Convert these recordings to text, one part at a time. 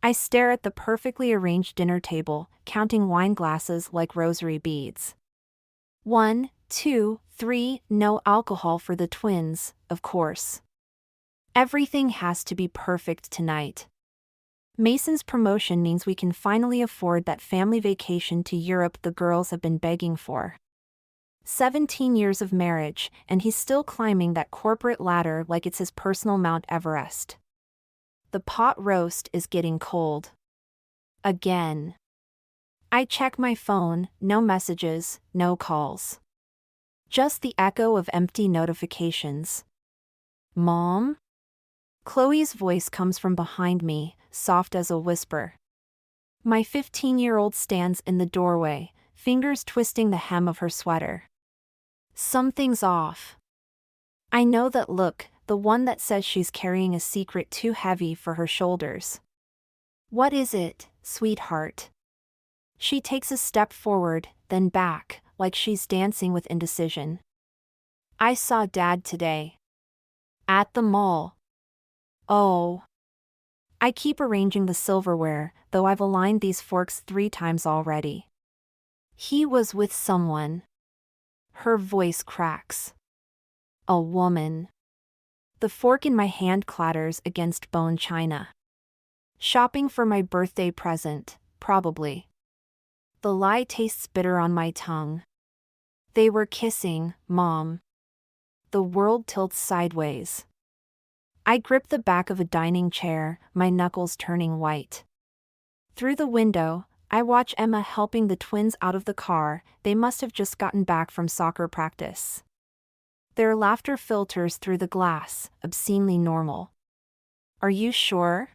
I stare at the perfectly arranged dinner table, counting wine glasses like rosary beads. 1, 2, 3, no alcohol for the twins, of course. Everything has to be perfect tonight. Mason's promotion means we can finally afford that family vacation to Europe the girls have been begging for. 17 years of marriage, and he's still climbing that corporate ladder like it's his personal Mount Everest. The pot roast is getting cold. Again. I check my phone, no messages, no calls. Just the echo of empty notifications. Mom? Chloe's voice comes from behind me, soft as a whisper. My 15-year-old stands in the doorway, fingers twisting the hem of her sweater. Something's off. I know that look, the one that says she's carrying a secret too heavy for her shoulders. What is it, sweetheart? She takes a step forward, then back, like she's dancing with indecision. I saw Dad today. At the mall. Oh. I keep arranging the silverware, though I've aligned these forks 3 times already. He was with someone. Her voice cracks. A woman. The fork in my hand clatters against bone china. Shopping for my birthday present, probably. The lie tastes bitter on my tongue. They were kissing, Mom. The world tilts sideways. I grip the back of a dining chair, my knuckles turning white. Through the window, I watch Emma helping the twins out of the car. They must have just gotten back from soccer practice. Their laughter filters through the glass, obscenely normal. Are you sure?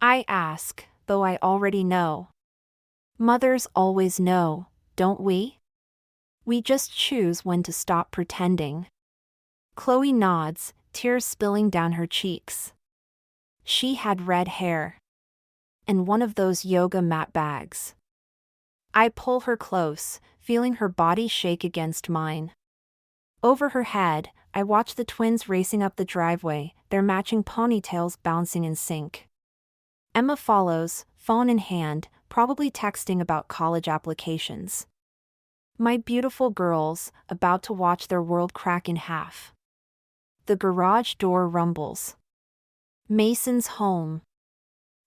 I ask, though I already know. Mothers always know, don't we? We just choose when to stop pretending. Chloe nods, tears spilling down her cheeks. She had red hair. And one of those yoga mat bags. I pull her close, feeling her body shake against mine. Over her head, I watch the twins racing up the driveway, their matching ponytails bouncing in sync. Emma follows, phone in hand, probably texting about college applications. My beautiful girls, about to watch their world crack in half. The garage door rumbles. Mason's home.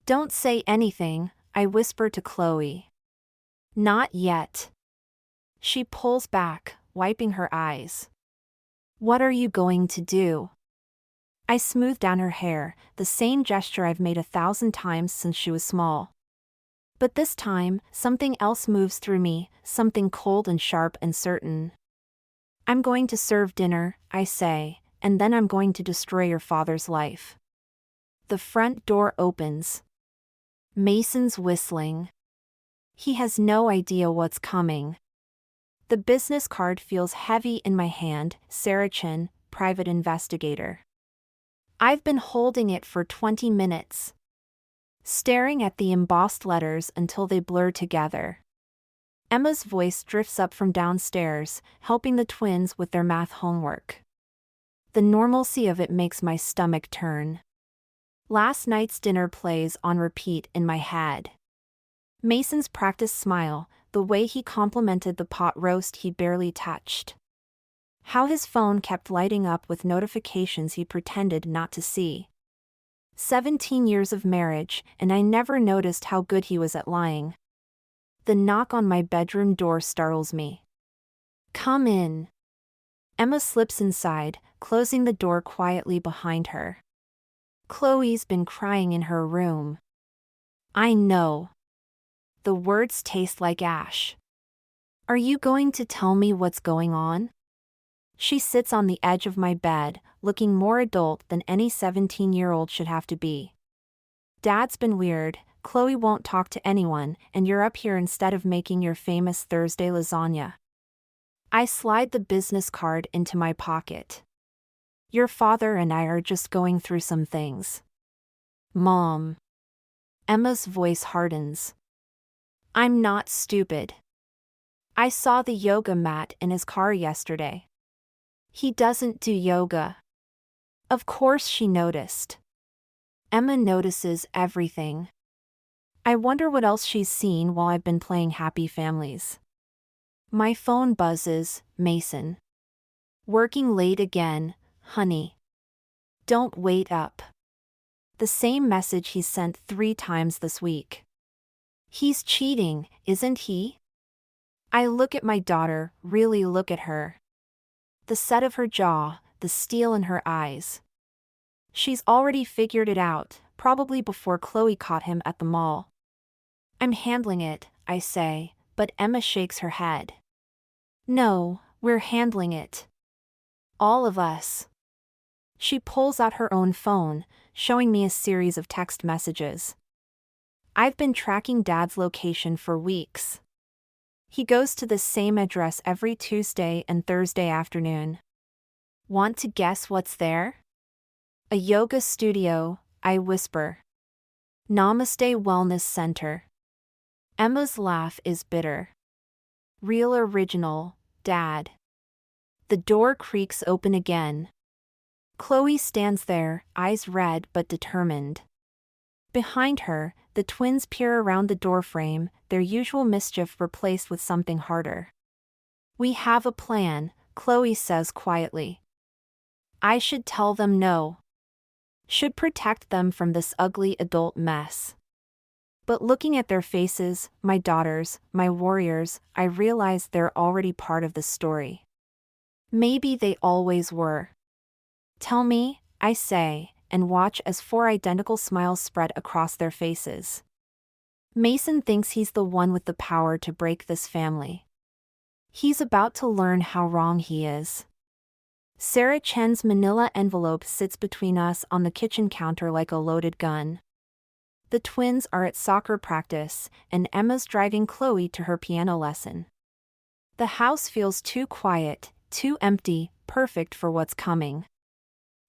Don't say anything, I whisper to Chloe. Not yet. She pulls back, wiping her eyes. What are you going to do? I smooth down her hair, the same gesture I've made 1,000 times since she was small. But this time, something else moves through me, something cold and sharp and certain. I'm going to serve dinner, I say, and then I'm going to destroy your father's life. The front door opens. Mason's whistling. He has no idea what's coming. The business card feels heavy in my hand, Saracen, private investigator. I've been holding it for 20 minutes. Staring at the embossed letters until they blur together. Emma's voice drifts up from downstairs, helping the twins with their math homework. The normalcy of it makes my stomach turn. Last night's dinner plays on repeat in my head. Mason's practiced smile, the way he complimented the pot roast he barely touched. How his phone kept lighting up with notifications he pretended not to see. 17 years of marriage, and I never noticed how good he was at lying. The knock on my bedroom door startles me. Come in. Emma slips inside, closing the door quietly behind her. Chloe's been crying in her room. I know. The words taste like ash. Are you going to tell me what's going on? She sits on the edge of my bed, looking more adult than any 17-year-old should have to be. Dad's been weird, Chloe won't talk to anyone, and you're up here instead of making your famous Thursday lasagna. I slide the business card into my pocket. Your father and I are just going through some things. Mom. Emma's voice hardens. I'm not stupid. I saw the yoga mat in his car yesterday. He doesn't do yoga. Of course she noticed. Emma notices everything. I wonder what else she's seen while I've been playing Happy Families. My phone buzzes, Mason. Working late again, honey. Don't wait up. The same message he's sent 3 times this week. He's cheating, isn't he? I look at my daughter, really look at her. The set of her jaw, the steel in her eyes. She's already figured it out, probably before Chloe caught him at the mall. I'm handling it, I say, but Emma shakes her head. No, we're handling it. All of us. She pulls out her own phone, showing me a series of text messages. I've been tracking Dad's location for weeks. He goes to the same address every Tuesday and Thursday afternoon. Want to guess what's there? A yoga studio, I whisper. Namaste Wellness Center. Emma's laugh is bitter. Real original, Dad. The door creaks open again. Chloe stands there, eyes red but determined. Behind her, the twins peer around the doorframe, their usual mischief replaced with something harder. We have a plan, Chloe says quietly. I should tell them no. Should protect them from this ugly adult mess. But looking at their faces, my daughters, my warriors, I realize they're already part of the story. Maybe they always were. Tell me, I say, and watch as 4 identical smiles spread across their faces. Mason thinks he's the one with the power to break this family. He's about to learn how wrong he is. Sarah Chen's manila envelope sits between us on the kitchen counter like a loaded gun. The twins are at soccer practice, and Emma's driving Chloe to her piano lesson. The house feels too quiet, too empty, perfect for what's coming.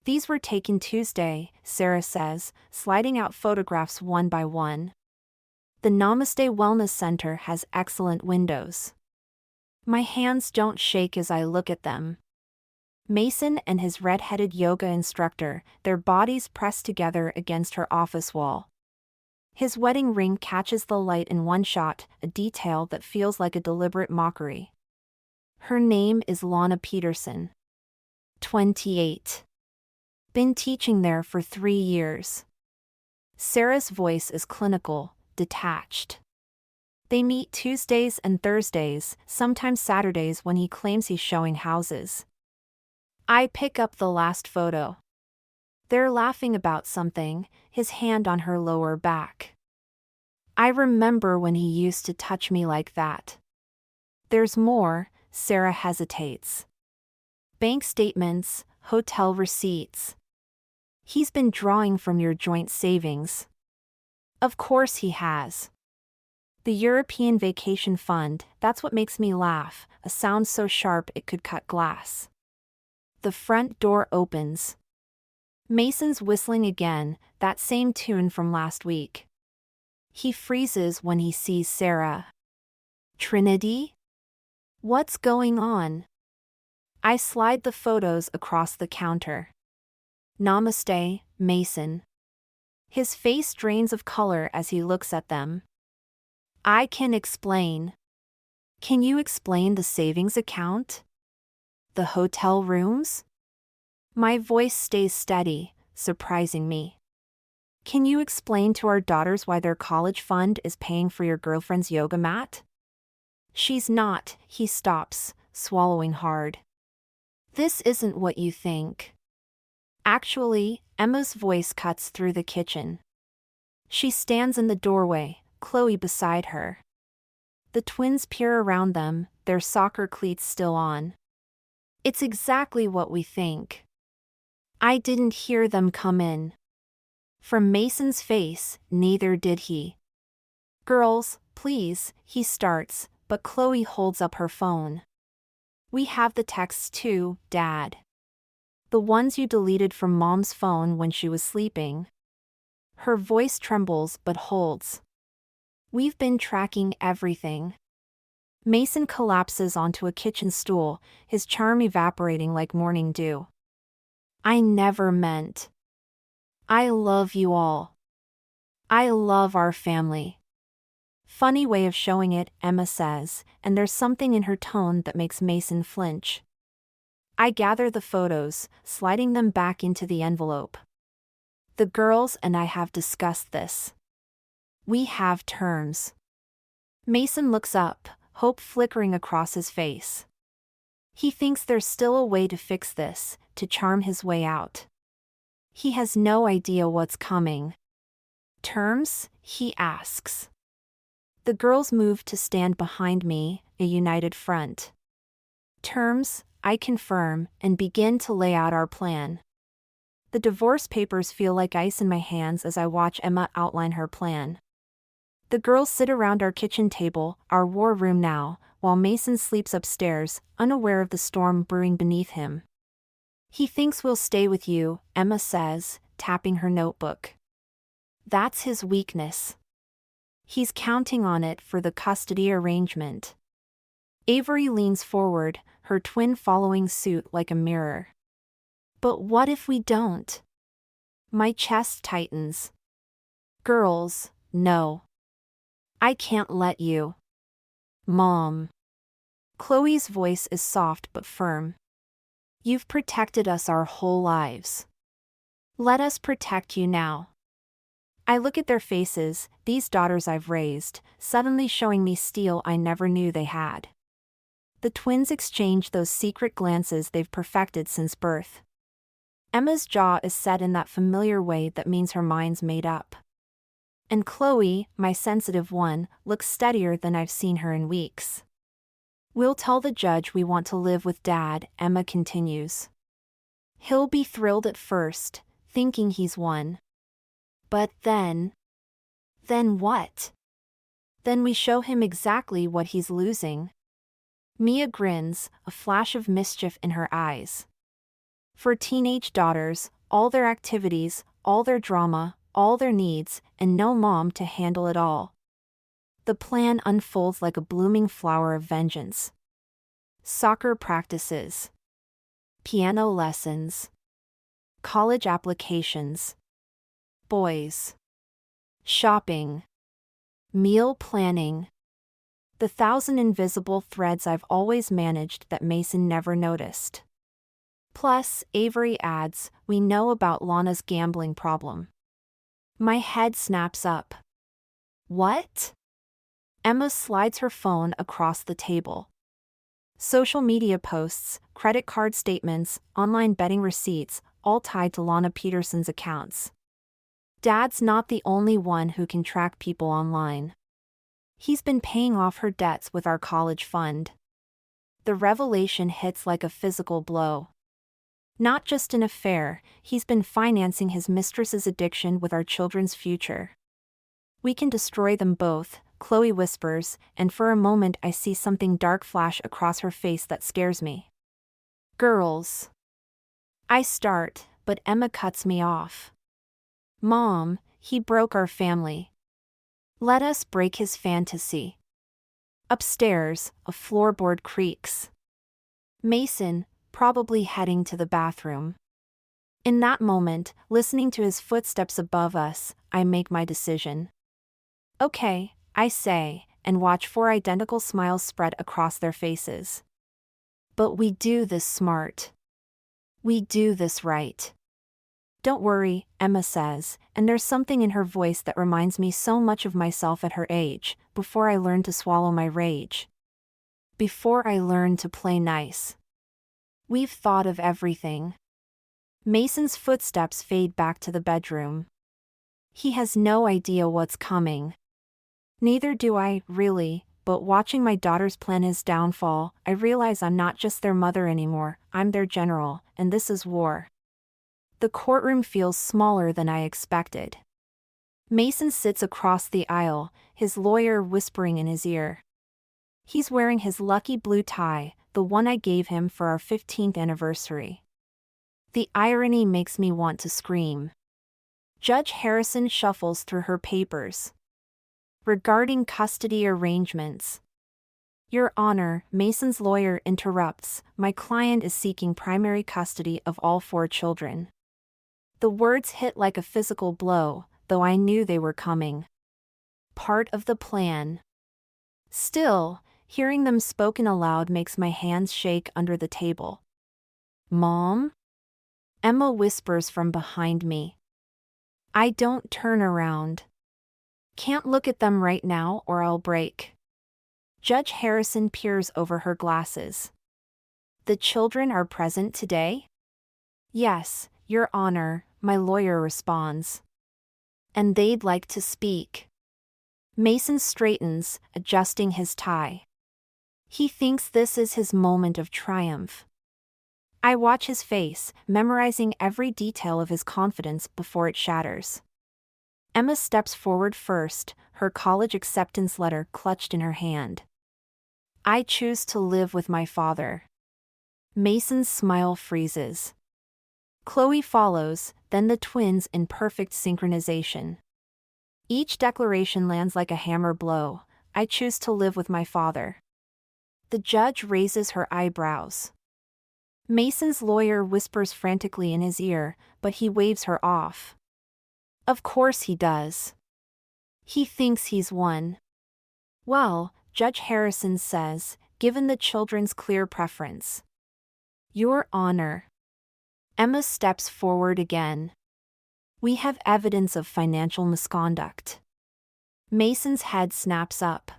These were taken Tuesday, Sarah says, sliding out photographs one by one. The Namaste Wellness Center has excellent windows. My hands don't shake as I look at them. Mason and his red-headed yoga instructor, their bodies pressed together against her office wall. His wedding ring catches the light in one shot, a detail that feels like a deliberate mockery. Her name is Lana Peterson. 28. Been teaching there for 3 years. Sarah's voice is clinical, detached. They meet Tuesdays and Thursdays, sometimes Saturdays when he claims he's showing houses. I pick up the last photo. They're laughing about something, his hand on her lower back. I remember when he used to touch me like that. There's more, Sarah hesitates. Bank statements, hotel receipts. He's been drawing from your joint savings. Of course he has. The European Vacation Fund, that's what makes me laugh, a sound so sharp it could cut glass. The front door opens. Mason's whistling again, that same tune from last week. He freezes when he sees Sarah. Trinity? What's going on? I slide the photos across the counter. Namaste, Mason. His face drains of color as he looks at them. I can explain. Can you explain the savings account? The hotel rooms? My voice stays steady, surprising me. Can you explain to our daughters why their college fund is paying for your girlfriend's yoga mat? She's not, he stops, swallowing hard. This isn't what you think. Actually, Emma's voice cuts through the kitchen. She stands in the doorway, Chloe beside her. The twins peer around them, their soccer cleats still on. It's exactly what we think. I didn't hear them come in. From Mason's face, neither did he. Girls, please, he starts, but Chloe holds up her phone. We have the texts too, Dad. The ones you deleted from Mom's phone when she was sleeping. Her voice trembles but holds. We've been tracking everything. Mason collapses onto a kitchen stool, his charm evaporating like morning dew. I never meant. I love you all. I love our family. Funny way of showing it, Emma says, and there's something in her tone that makes Mason flinch. I gather the photos, sliding them back into the envelope. The girls and I have discussed this. We have terms. Mason looks up, hope flickering across his face. He thinks there's still a way to fix this, to charm his way out. He has no idea what's coming. Terms? He asks. The girls move to stand behind me, a united front. Terms, I confirm, and begin to lay out our plan. The divorce papers feel like ice in my hands as I watch Emma outline her plan. The girls sit around our kitchen table, our war room now, while Mason sleeps upstairs, unaware of the storm brewing beneath him. He thinks we'll stay with you, Emma says, tapping her notebook. That's his weakness. He's counting on it for the custody arrangement. Avery leans forward, her twin following suit like a mirror. But what if we don't? My chest tightens. Girls, no. I can't let you. Mom. Chloe's voice is soft but firm. You've protected us our whole lives. Let us protect you now. I look at their faces, these daughters I've raised, suddenly showing me steel I never knew they had. The twins exchange those secret glances they've perfected since birth. Emma's jaw is set in that familiar way that means her mind's made up. And Chloe, my sensitive one, looks steadier than I've seen her in weeks. We'll tell the judge we want to live with Dad, Emma continues. He'll be thrilled at first, thinking he's won. But then what? Then we show him exactly what he's losing. Mia grins, a flash of mischief in her eyes. For teenage daughters, all their activities, all their drama, all their needs, and no mom to handle it all. The plan unfolds like a blooming flower of vengeance. Soccer practices. Piano lessons. College applications. Boys. Shopping. Meal planning. The 1,000 invisible threads I've always managed that Mason never noticed. Plus, Avery adds, we know about Lana's gambling problem. My head snaps up. What? Emma slides her phone across the table. Social media posts, credit card statements, online betting receipts, all tied to Lana Peterson's accounts. Dad's not the only one who can track people online. He's been paying off her debts with our college fund. The revelation hits like a physical blow. Not just an affair, he's been financing his mistress's addiction with our children's future. We can destroy them both, Chloe whispers, and for a moment I see something dark flash across her face that scares me. Girls. I start, but Emma cuts me off. Mom, he broke our family. Let us break his fantasy. Upstairs, a floorboard creaks. Mason, probably heading to the bathroom. In that moment, listening to his footsteps above us, I make my decision. Okay, I say, and watch 4 identical smiles spread across their faces. But we do this smart. We do this right. Don't worry, Emma says, and there's something in her voice that reminds me so much of myself at her age, before I learned to swallow my rage. Before I learned to play nice. We've thought of everything. Mason's footsteps fade back to the bedroom. He has no idea what's coming. Neither do I, really, but watching my daughters plan his downfall, I realize I'm not just their mother anymore, I'm their general, and this is war. The courtroom feels smaller than I expected. Mason sits across the aisle, his lawyer whispering in his ear. He's wearing his lucky blue tie, the one I gave him for our 15th anniversary. The irony makes me want to scream. Judge Harrison shuffles through her papers. Regarding custody arrangements. Your Honor, Mason's lawyer interrupts, my client is seeking primary custody of all 4 children. The words hit like a physical blow, though I knew they were coming. Part of the plan. Still, hearing them spoken aloud makes my hands shake under the table. Mom? Emma whispers from behind me. I don't turn around. Can't look at them right now or I'll break. Judge Harrison peers over her glasses. The children are present today? Yes, Your Honor, my lawyer responds. And they'd like to speak. Mason straightens, adjusting his tie. He thinks this is his moment of triumph. I watch his face, memorizing every detail of his confidence before it shatters. Emma steps forward first, her college acceptance letter clutched in her hand. I choose to live with my father. Mason's smile freezes. Chloe follows, then the twins in perfect synchronization. Each declaration lands like a hammer blow. I choose to live with my father. The judge raises her eyebrows. Mason's lawyer whispers frantically in his ear, but he waves her off. Of course he does. He thinks he's won. Well, Judge Harrison says, given the children's clear preference. Your Honor. Emma steps forward again. We have evidence of financial misconduct. Mason's head snaps up.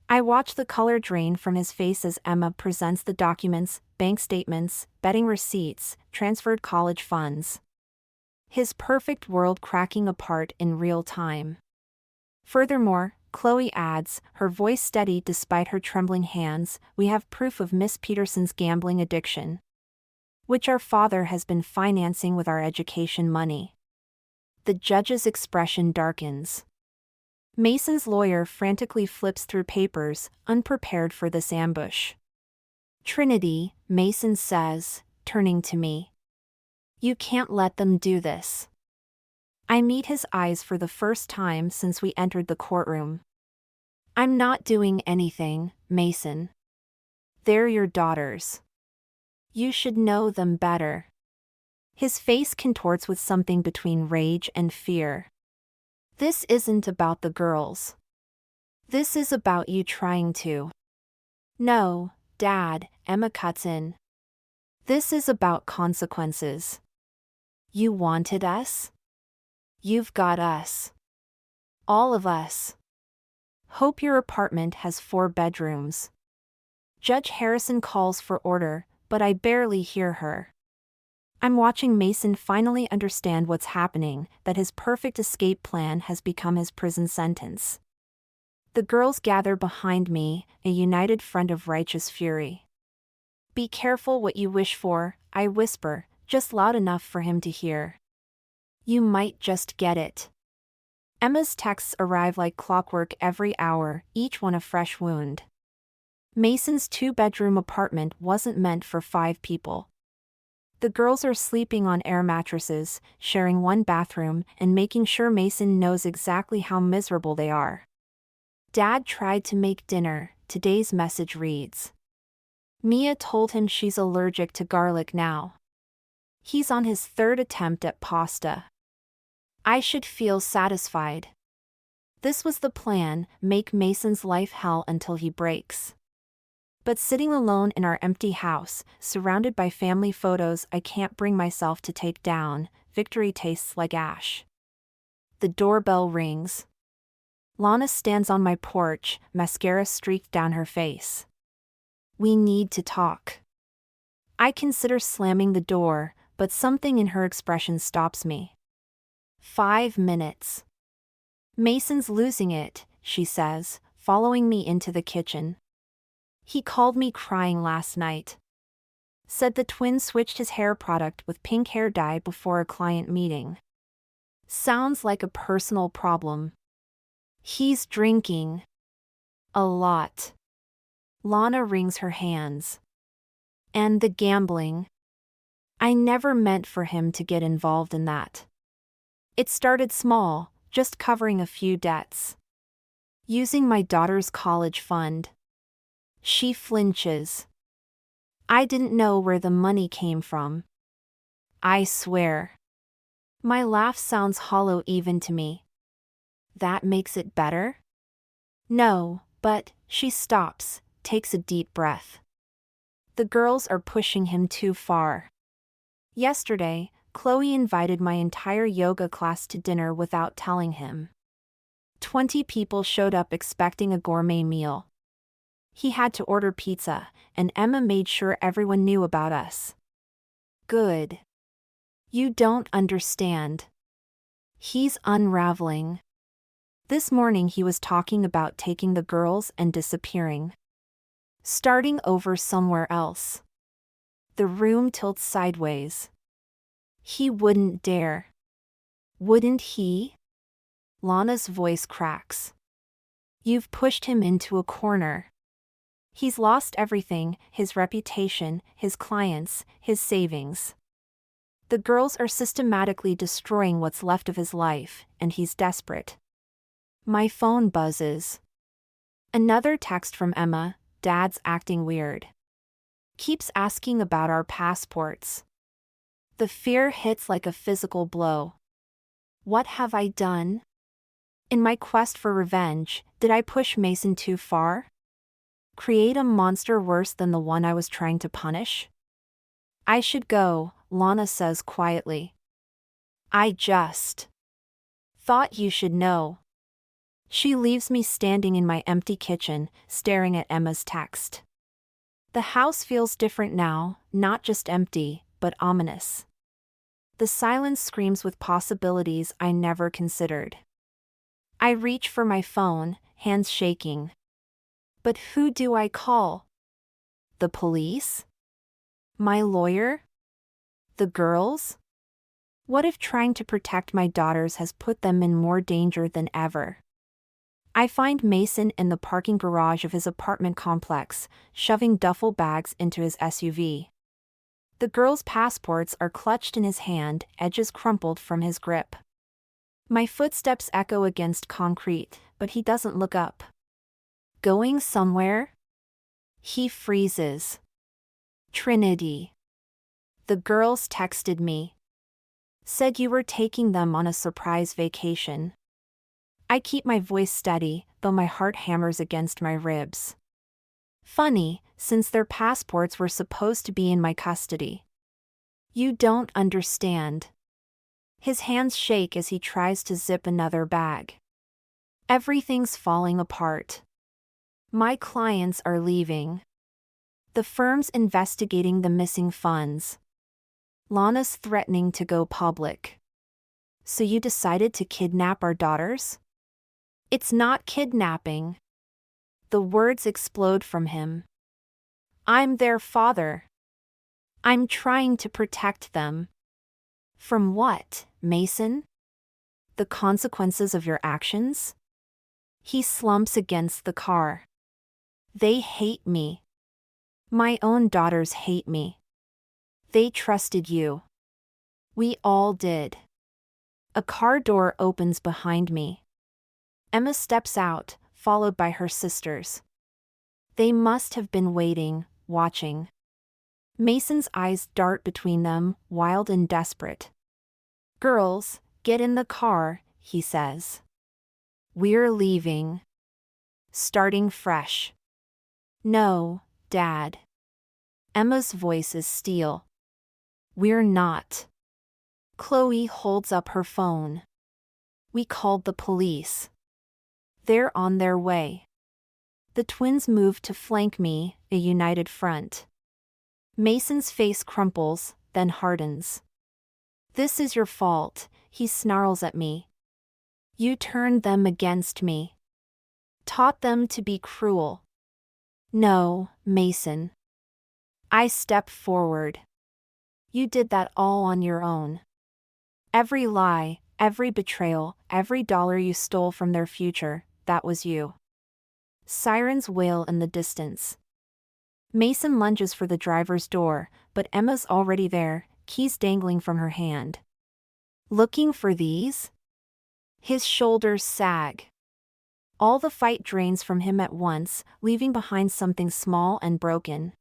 I watch the color drain from his face as Emma presents the documents, bank statements, betting receipts, transferred college funds. His perfect world cracking apart in real time. Furthermore, Chloe adds, her voice steady despite her trembling hands, we have proof of Miss Peterson's gambling addiction, which our father has been financing with our education money. The judge's expression darkens. Mason's lawyer frantically flips through papers, unprepared for this ambush. Trinity, Mason says, turning to me. You can't let them do this. I meet his eyes for the first time since we entered the courtroom. I'm not doing anything, Mason. They're your daughters. You should know them better. His face contorts with something between rage and fear. This isn't about the girls. This is about you trying to. No, Dad, Emma cuts in. This is about consequences. You wanted us? You've got us. All of us. Hope your apartment has 4 bedrooms. Judge Harrison calls for order, but I barely hear her. I'm watching Mason finally understand what's happening, that his perfect escape plan has become his prison sentence. The girls gather behind me, a united front of righteous fury. Be careful what you wish for, I whisper, just loud enough for him to hear. You might just get it. Emma's texts arrive like clockwork every hour, each one a fresh wound. Mason's 2-bedroom apartment wasn't meant for 5 people. The girls are sleeping on air mattresses, sharing one bathroom, and making sure Mason knows exactly how miserable they are. Dad tried to make dinner, today's message reads. Mia told him she's allergic to garlic now. He's on his 3rd attempt at pasta. I should feel satisfied. This was the plan, make Mason's life hell until he breaks. But sitting alone in our empty house, surrounded by family photos I can't bring myself to take down, victory tastes like ash. The doorbell rings. Lana stands on my porch, mascara streaked down her face. We need to talk. I consider slamming the door, but something in her expression stops me. 5 minutes. Mason's losing it, she says, following me into the kitchen. He called me crying last night. Said the twin switched his hair product with pink hair dye before a client meeting. Sounds like a personal problem. He's drinking. A lot. Lana wrings her hands. And the gambling. I never meant for him to get involved in that. It started small, just covering a few debts. Using my daughter's college fund. She flinches. I didn't know where the money came from. I swear. My laugh sounds hollow even to me. That makes it better? No, but, she stops, takes a deep breath. The girls are pushing him too far. Yesterday, Chloe invited my entire yoga class to dinner without telling him. 20 people showed up expecting a gourmet meal. He had to order pizza, and Emma made sure everyone knew about us. Good. You don't understand. He's unraveling. This morning he was talking about taking the girls and disappearing. Starting over somewhere else. The room tilts sideways. He wouldn't dare. Wouldn't he? Lana's voice cracks. You've pushed him into a corner. He's lost everything, his reputation, his clients, his savings. The girls are systematically destroying what's left of his life, and he's desperate. My phone buzzes. Another text from Emma, Dad's acting weird. Keeps asking about our passports. The fear hits like a physical blow. What have I done? In my quest for revenge, did I push Mason too far? Create a monster worse than the one I was trying to punish? I should go, Lana says quietly. I just thought you should know. She leaves me standing in my empty kitchen, staring at Emma's text. The house feels different now, not just empty, but ominous. The silence screams with possibilities I never considered. I reach for my phone, hands shaking. But who do I call? The police? My lawyer? The girls? What if trying to protect my daughters has put them in more danger than ever? I find Mason in the parking garage of his apartment complex, shoving duffel bags into his SUV. The girls' passports are clutched in his hand, edges crumpled from his grip. My footsteps echo against concrete, but he doesn't look up. Going somewhere? He freezes. Trinity. The girls texted me. Said you were taking them on a surprise vacation. I keep my voice steady, though my heart hammers against my ribs. Funny, since their passports were supposed to be in my custody. You don't understand. His hands shake as he tries to zip another bag. Everything's falling apart. My clients are leaving. The firm's investigating the missing funds. Lana's threatening to go public. So you decided to kidnap our daughters? It's not kidnapping. The words explode from him. I'm their father. I'm trying to protect them. From what, Mason? The consequences of your actions? He slumps against the car. They hate me. My own daughters hate me. They trusted you. We all did. A car door opens behind me. Emma steps out, followed by her sisters. They must have been waiting, watching. Mason's eyes dart between them, wild and desperate. Girls, get in the car, he says. We're leaving. Starting fresh. No, Dad. Emma's voice is steel. We're not. Chloe holds up her phone. We called the police. They're on their way. The twins move to flank me, a united front. Mason's face crumples, then hardens. This is your fault, he snarls at me. You turned them against me. Taught them to be cruel. No, Mason. I step forward. You did that all on your own. Every lie, every betrayal, every dollar you stole from their future, that was you. Sirens wail in the distance. Mason lunges for the driver's door, but Emma's already there, keys dangling from her hand. Looking for these? His shoulders sag. All the fight drains from him at once, leaving behind something small and broken.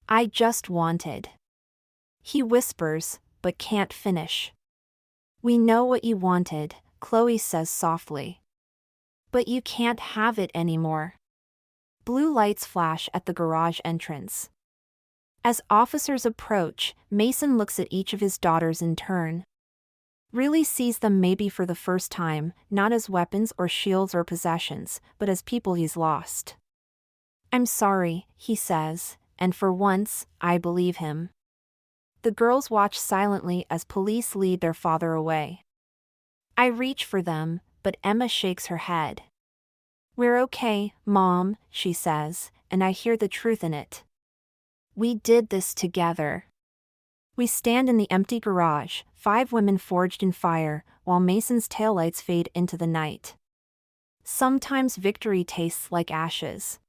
I just wanted. He whispers, but can't finish. We know what you wanted, Chloe says softly. But you can't have it anymore. Blue lights flash at the garage entrance. As officers approach, Mason looks at each of his daughters in turn. Really sees them maybe for the first time, not as weapons or shields or possessions, but as people he's lost. I'm sorry, he says, and for once, I believe him. The girls watch silently as police lead their father away. I reach for them, but Emma shakes her head. We're okay, Mom, she says, and I hear the truth in it. We did this together. We stand in the empty garage, 5 women forged in fire, while Mason's taillights fade into the night. Sometimes victory tastes like ashes.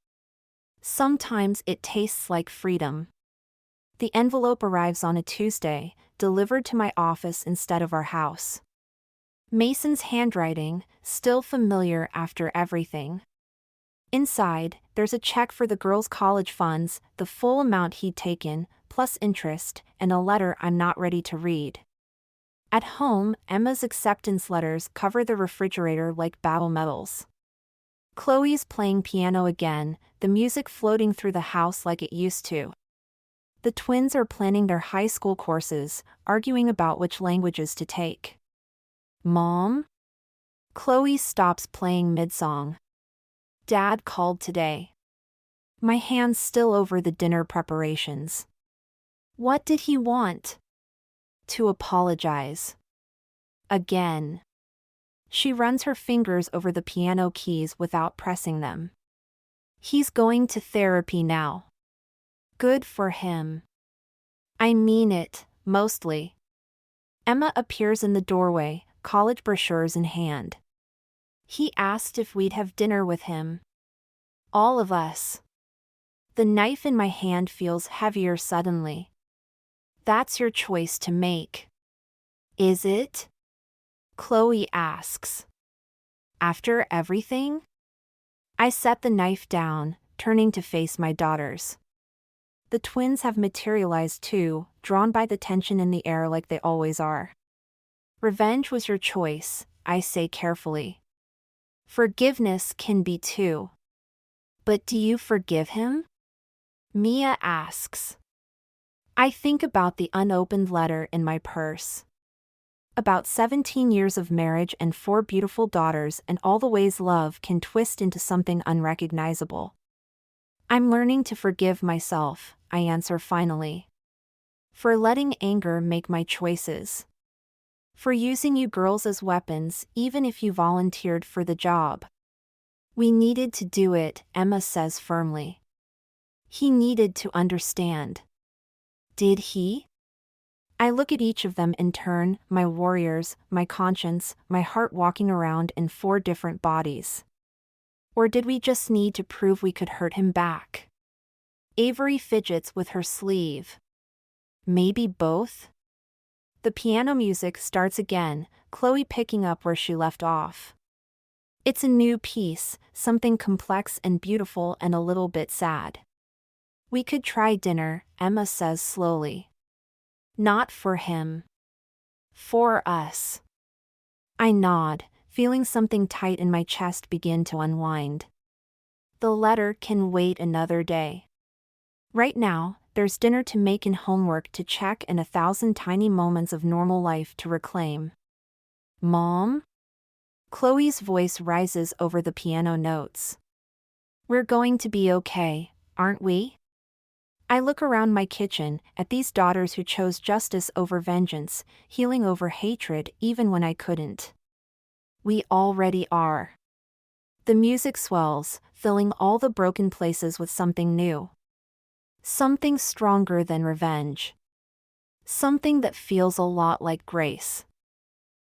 Sometimes it tastes like freedom. The envelope arrives on a Tuesday, delivered to my office instead of our house. Mason's handwriting, still familiar after everything. Inside, there's a check for the girls' college funds, the full amount he'd taken, plus interest, and a letter I'm not ready to read. At home, Emma's acceptance letters cover the refrigerator like battle medals. Chloe's playing piano again, the music floating through the house like it used to. The twins are planning their high school courses, arguing about which languages to take. Mom? Chloe stops playing mid-song. Dad called today. My hand's still over the dinner preparations. What did he want? To apologize. Again. She runs her fingers over the piano keys without pressing them. He's going to therapy now. Good for him. I mean it, mostly. Emma appears in the doorway, college brochures in hand. He asked if we'd have dinner with him. All of us. The knife in my hand feels heavier suddenly. That's your choice to make. Is it? Chloe asks. After everything? I set the knife down, turning to face my daughters. The twins have materialized too, drawn by the tension in the air like they always are. Revenge was your choice, I say carefully. Forgiveness can be too. But do you forgive him? Mia asks. I think about the unopened letter in my purse. About 17 years of marriage and 4 beautiful daughters and all the ways love can twist into something unrecognizable. I'm learning to forgive myself, I answer finally. For letting anger make my choices. For using you girls as weapons even if you volunteered for the job. We needed to do it, Emma says firmly. He needed to understand. Did he? I look at each of them in turn, my warriors, my conscience, my heart walking around in 4 different bodies. Or did we just need to prove we could hurt him back? Avery fidgets with her sleeve. Maybe both? The piano music starts again, Chloe picking up where she left off. It's a new piece, something complex and beautiful and a little bit sad. We could try dinner, Emma says slowly. Not for him. For us. I nod, feeling something tight in my chest begin to unwind. The letter can wait another day. Right now, there's dinner to make and homework to check and 1,000 tiny moments of normal life to reclaim. Mom? Chloe's voice rises over the piano notes. We're going to be okay, aren't we? I look around my kitchen, at these daughters who chose justice over vengeance, healing over hatred even when I couldn't. We already are. The music swells, filling all the broken places with something new. Something stronger than revenge. Something that feels a lot like grace.